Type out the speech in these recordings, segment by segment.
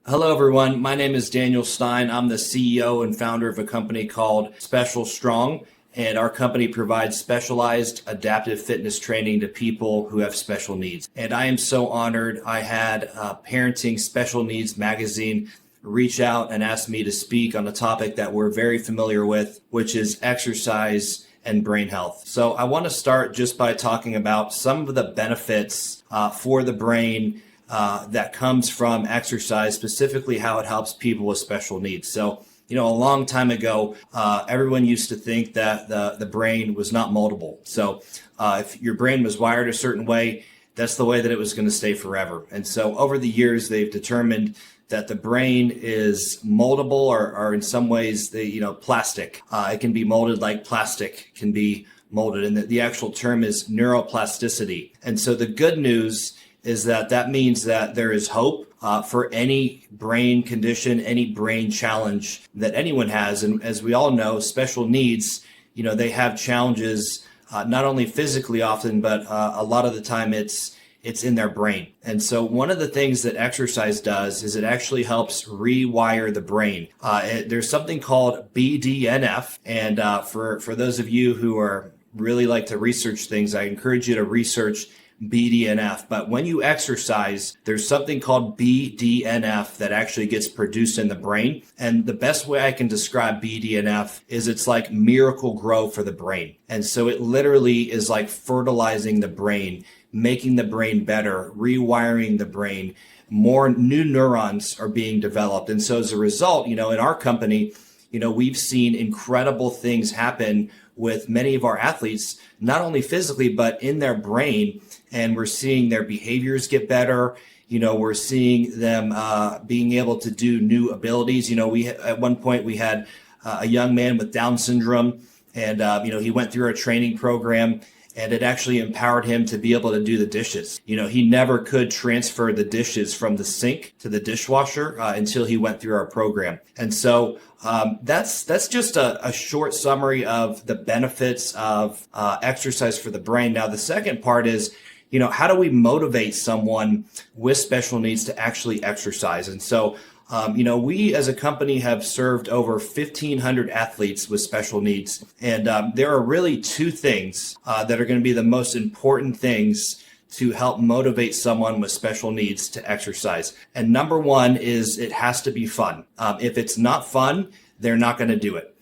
Hello, everyone. My name is Daniel Stein. I'm the CEO and founder of a company called Special Strong, and our company provides specialized adaptive fitness training to people who have special needs. And I am so honored. I had Parenting Special Needs magazine reach out and ask me to speak on a topic that we're very familiar with, which is exercise and brain health. So I want to start just by talking about some of the benefits for the brain that comes from exercise, specifically how it helps people with special needs. So, a long time ago, everyone used to think that the brain was not moldable. So if your brain was wired a certain way, that's the way that it was going to stay forever. And so over the years, they've determined that the brain is moldable or in some ways, plastic. It can be molded like plastic can be molded. And the actual term is neuroplasticity. And so the good news is that means that there is hope for any brain condition, any brain challenge that anyone has. And as we all know, special needs, they have challenges, not only physically often, but a lot of the time it's in their brain. And so one of the things that exercise does is it actually helps rewire the brain. There's something called BDNF. And for those of you who are really like to research things, I encourage you to research BDNF. But when you exercise, there's something called BDNF that actually gets produced in the brain. And the best way I can describe BDNF is it's like miracle grow for the brain. And so it literally is like fertilizing the brain, making the brain better, rewiring the brain. More new neurons are being developed. And so as a result, in our company, we've seen incredible things happen with many of our athletes, not only physically, but in their brain. And we're seeing their behaviors get better. We're seeing them being able to do new abilities. At one point we had a young man with Down syndrome, and he went through our training program, and it actually empowered him to be able to do the dishes. He never could transfer the dishes from the sink to the dishwasher until he went through our program. And so that's just a short summary of the benefits of exercise for the brain. Now, the second part is, how do we motivate someone with special needs to actually exercise? And so, we as a company have served over 1,500 athletes with special needs. And there are really two things that are going to be the most important things to help motivate someone with special needs to exercise. And number one is it has to be fun. If it's not fun, they're not going to do it.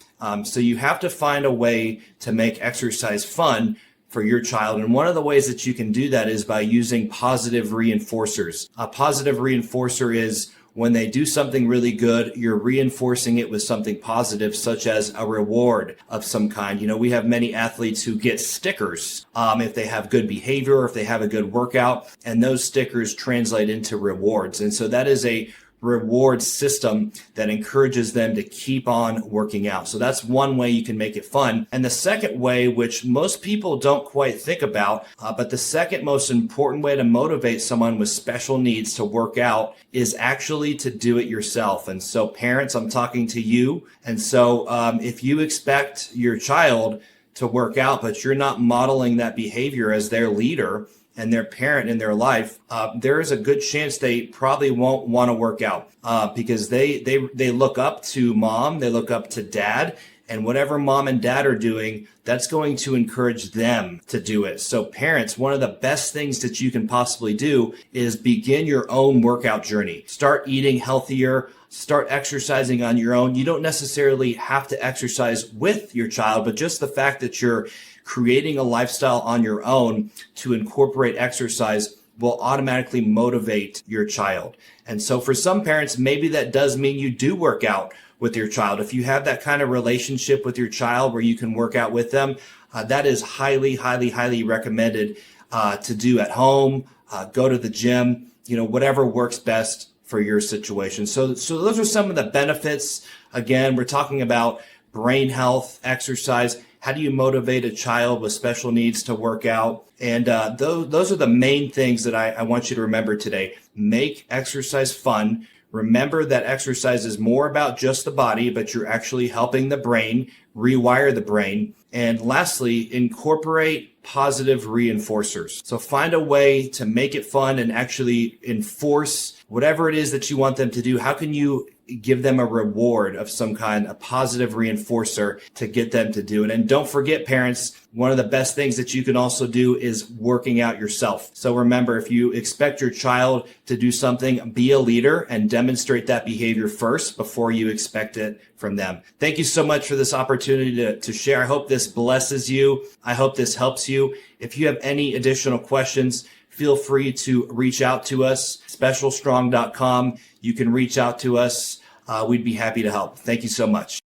So you have to find a way to make exercise fun for your child. And one of the ways that you can do that is by using positive reinforcers. A positive reinforcer is when they do something really good, you're reinforcing it with something positive, such as a reward of some kind. We have many athletes who get stickers if they have good behavior, or if they have a good workout, and those stickers translate into rewards. And so that is a reward system that encourages them to keep on working out. So that's one way you can make it fun. And the second way, which most people don't quite think about, but the second most important way to motivate someone with special needs to work out is actually to do it yourself. And so parents, I'm talking to you. And so if you expect your child to work out, but you're not modeling that behavior as their leader and their parent in their life, there is a good chance they probably won't want to work out because they look up to mom, they look up to dad, and whatever mom and dad are doing, that's going to encourage them to do it. So parents, one of the best things that you can possibly do is begin your own workout journey. Start eating healthier, start exercising on your own. You don't necessarily have to exercise with your child, but just the fact that you're creating a lifestyle on your own to incorporate exercise will automatically motivate your child. And so for some parents, maybe that does mean you do work out with your child. If you have that kind of relationship with your child where you can work out with them, that is highly, highly, highly recommended to do at home, go to the gym, whatever works best for your situation. So those are some of the benefits. Again, we're talking about brain health, exercise. How do you motivate a child with special needs to work out? And those are the main things that I want you to remember today. Make exercise fun. Remember that exercise is more about just the body, but you're actually helping the brain rewire the brain. And lastly, incorporate positive reinforcers. So find a way to make it fun and actually enforce whatever it is that you want them to do. How can you give them a reward of some kind, a positive reinforcer to get them to do it? And don't forget, parents, one of the best things that you can also do is working out yourself. So remember, if you expect your child to do something, be a leader and demonstrate that behavior first before you expect it from them. Thank you so much for this opportunity to share. I hope this blesses you. I hope this helps you. If you have any additional questions, feel free to reach out to us, specialstrong.com. You can reach out to us. We'd be happy to help. Thank you so much.